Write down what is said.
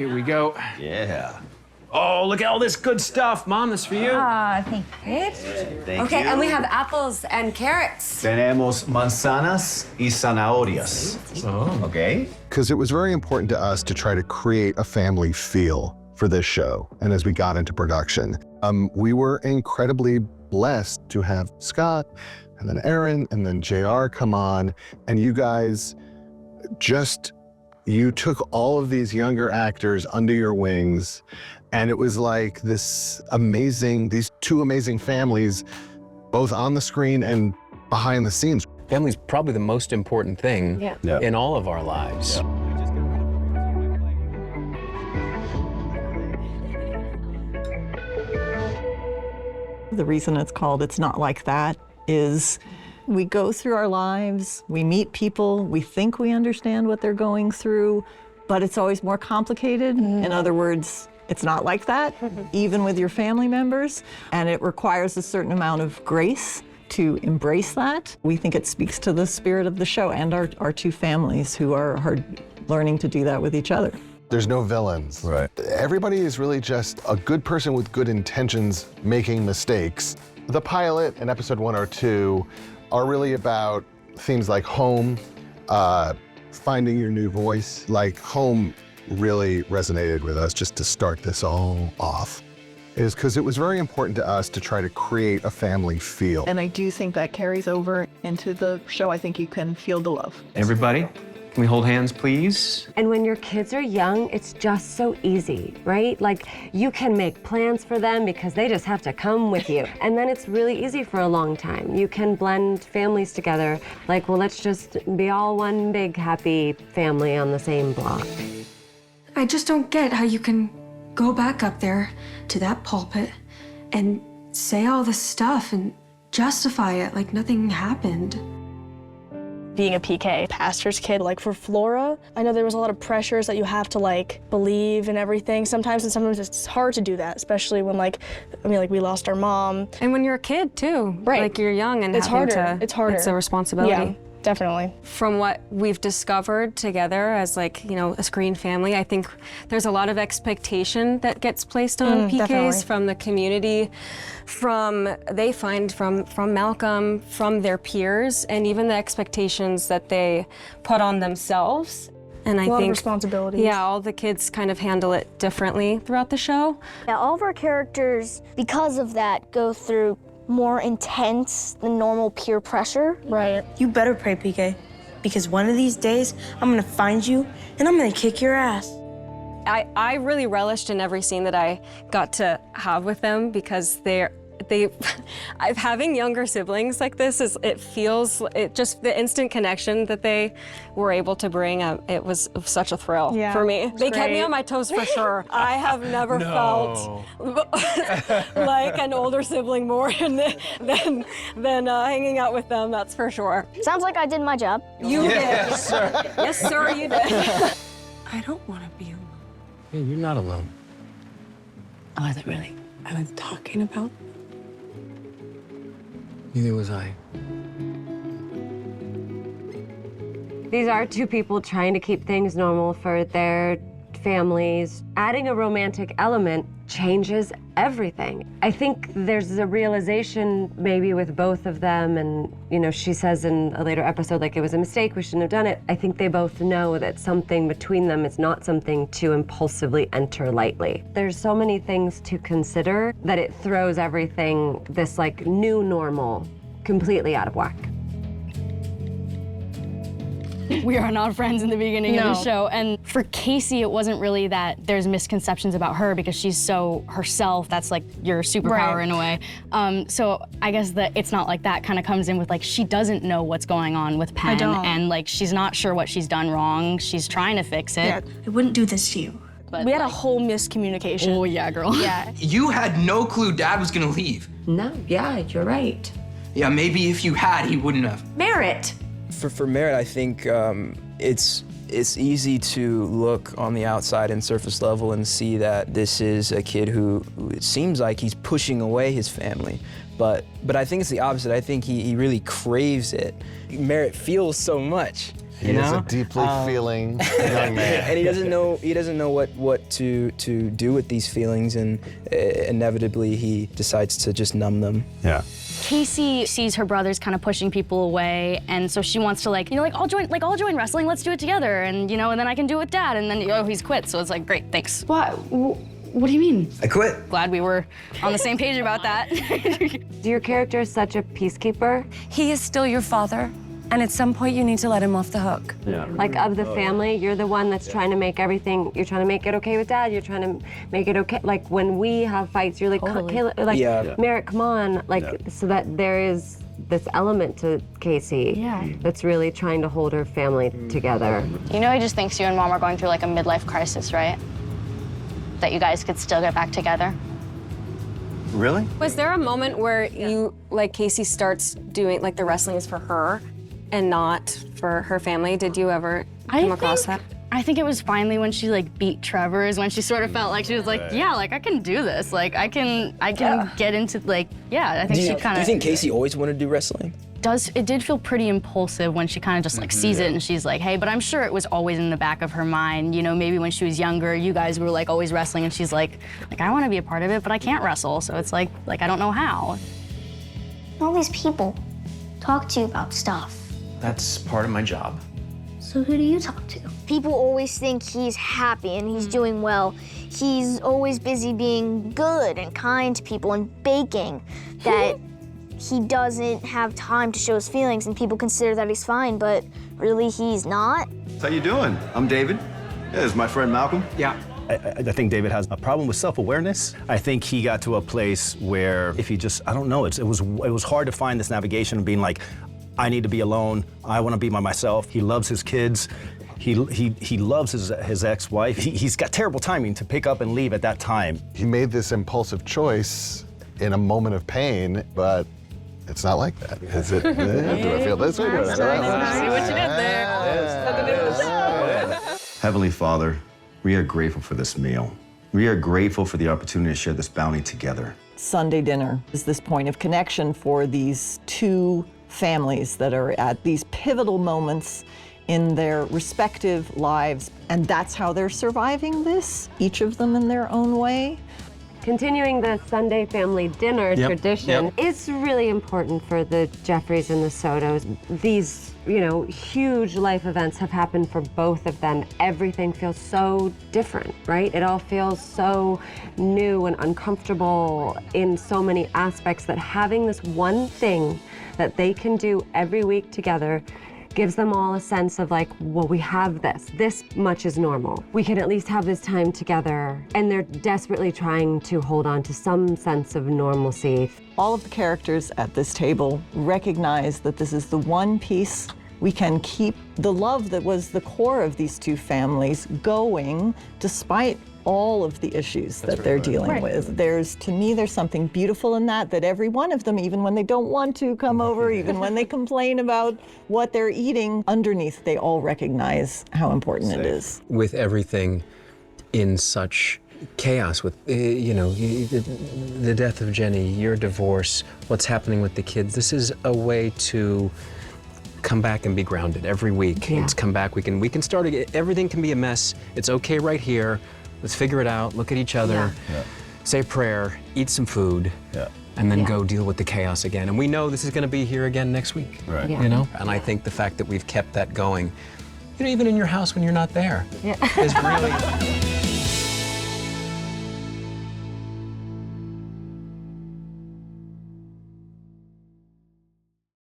Here we go. Yeah. Oh, look at all this good stuff. Mom, this is for you. Thank you. Thank Okay, you. and we have apples and carrots. Tenemos manzanas y zanahorias. Oh. Okay. Because it was very important to us to try to create a family feel for this show. And as we got into production, we were incredibly blessed to have Scott and then Erinn and then JR come on, and you guys you took all of these younger actors under your wings, and it was like these two amazing families, both on the screen and behind the scenes. Family's probably the most important thing in all of our lives. Yeah. The reason it's called It's Not Like That is we go through our lives, we meet people, we think we understand what they're going through, but it's always more complicated. In other words, it's not like that, even with your family members, and it requires a certain amount of grace to embrace that. We think it speaks to the spirit of the show and our two families who are learning to do that with each other. There's no villains. Right. Everybody is really just a good person with good intentions making mistakes. The pilot and episode 1 or 2 are really about themes like home, finding your new voice. Like home really resonated with us just to start this all off, is because it was very important to us to try to create a family feel. And I do think that carries over into the show. I think you can feel the love. Everybody, can we hold hands, please? And when your kids are young, it's just so easy, right? Like, you can make plans for them because they just have to come with you. And then it's really easy for a long time. You can blend families together. Like, well, let's just be all one big happy family on the same block. I just don't get how you can go back up there to that pulpit and say all this stuff and justify it like nothing happened. Being a PK pastor's kid, like for Flora, I know there was a lot of pressures that you have to like believe in everything sometimes, and sometimes it's hard to do that, especially when we lost our mom. And when you're a kid too. Right. Like you're young and It's having harder. to, It's harder. It's a responsibility. Yeah, definitely. From what we've discovered together as a screen family, I think there's a lot of expectation that gets placed on PKs definitely. from the community, from Malcolm, from their peers, and even the expectations that they put on themselves. And I A lot of think responsibilities. Yeah, all the kids kind of handle it differently throughout the show. Yeah, all of our characters, because of that, go through more intense than normal peer pressure. Right. You better pray, PK, because one of these days, I'm gonna find you and I'm gonna kick your ass. I really relished in every scene that I got to have with them because having younger siblings like this just the instant connection that they were able to bring, it was such a thrill for me. They kept me on my toes for sure. I have never felt like an older sibling more than hanging out with them, that's for sure. Sounds like I did my job. You did. Yes, sir, you did. I don't want to be alone. Yeah, you're not alone. I wasn't really. I was talking about. Neither was I. These are two people trying to keep things normal for their families. Adding a romantic element changes everything. I think there's a realization maybe with both of them, and she says in a later episode, like, it was a mistake, we shouldn't have done it. I think they both know that something between them is not something to impulsively enter lightly. There's so many things to consider that it throws everything, this like new normal, completely out of whack. We are not friends in the beginning of the show. And for Casey, it wasn't really that there's misconceptions about her because she's so herself. That's like your superpower in a way. So I guess that It's Not Like That kind of comes in with like, she doesn't know what's going on with Penn. And like, she's not sure what she's done wrong. She's trying to fix it. Yeah, I wouldn't do this to you. But we had a whole miscommunication. Oh yeah, girl. Yeah. You had no clue Dad was gonna leave. No, yeah, you're right. Yeah, maybe if you had, he wouldn't have. Merritt! For Merritt, I think it's easy to look on the outside and surface level and see that this is a kid who it seems like he's pushing away his family. But I think it's the opposite. I think he really craves it. Merritt feels so much. He is a deeply feeling young man. And he doesn't know what to do with these feelings, and inevitably he decides to just numb them. Yeah. Casey sees her brothers kind of pushing people away, and so she wants to I'll join wrestling, let's do it together, and and then I can do it with Dad, and then he's quit, so it's like, great, thanks. What do you mean? I quit. Glad we were on the same page about that. Your character is such a peacekeeper. He is still your father, and at some point you need to let him off the hook. Yeah. Like, of the family, you're the one that's trying to make everything, you're trying to make it okay with Dad, you're trying to make it okay. Like, when we have fights, you're like, Kayla, Merritt, come on. So that there is this element to Casey that's really trying to hold her family together. He just thinks you and Mom are going through like a midlife crisis, right? That you guys could still get back together. Really? Was there a moment where Casey starts doing, the wrestling is for her and not for her family? Did you ever come across that? I think it was finally when she beat Trevor's, when she sort of felt like she was like, I can do this. I can get into I think she kind of. Do you think Casey always wanted to do wrestling? It did feel pretty impulsive when she kind of just sees it and she's like, hey, but I'm sure it was always in the back of her mind. Maybe when she was younger, you guys were always wrestling, and she's like I want to be a part of it, but I can't wrestle, so it's like I don't know how. All these people talk to you about stuff. That's part of my job. So who do you talk to? People always think he's happy and he's doing well. He's always busy being good and kind to people and baking, that he doesn't have time to show his feelings, and people consider that he's fine, but really he's not. How you doing? I'm David. Yeah, this is my friend Malcolm. Yeah. I think David has a problem with self-awareness. I think he got to a place where if he just, I don't know, it was hard to find this navigation of being like, I need to be alone. I want to be by myself. He loves his kids. He loves his ex-wife. He's got terrible timing to pick up and leave at that time. He made this impulsive choice in a moment of pain, but it's not like that. Is it? Do I feel this way? See what you did there. Heavenly Father, we are grateful for this meal. We are grateful for the opportunity to share this bounty together. Sunday dinner is this point of connection for these two families that are at these pivotal moments in their respective lives, and that's how they're surviving this, each of them in their own way. Continuing the Sunday family dinner tradition is really important for the Jeffries and the Sotos. These, huge life events have happened for both of them. Everything feels so different, right? It all feels so new and uncomfortable in so many aspects, that having this one thing that they can do every week together gives them all a sense of we have this much is normal. We can at least have this time together, and they're desperately trying to hold on to some sense of normalcy. All of the characters at this table recognize that this is the one piece we can keep the love that was the core of these two families going, despite all of the issues that they're dealing with. To me, there's something beautiful in that every one of them, even when they don't want to come over, even when they complain about what they're eating, underneath they all recognize how important it is. With everything in such chaos, with the death of Jenny, your divorce, what's happening with the kids, this is a way to come back and be grounded every week. It's come back, we can start again. Everything can be a mess. It's okay right here. Let's figure it out, look at each other, say a prayer, eat some food, and then go deal with the chaos again. And we know this is going to be here again next week, And I think the fact that we've kept that going, even in your house when you're not there, is really...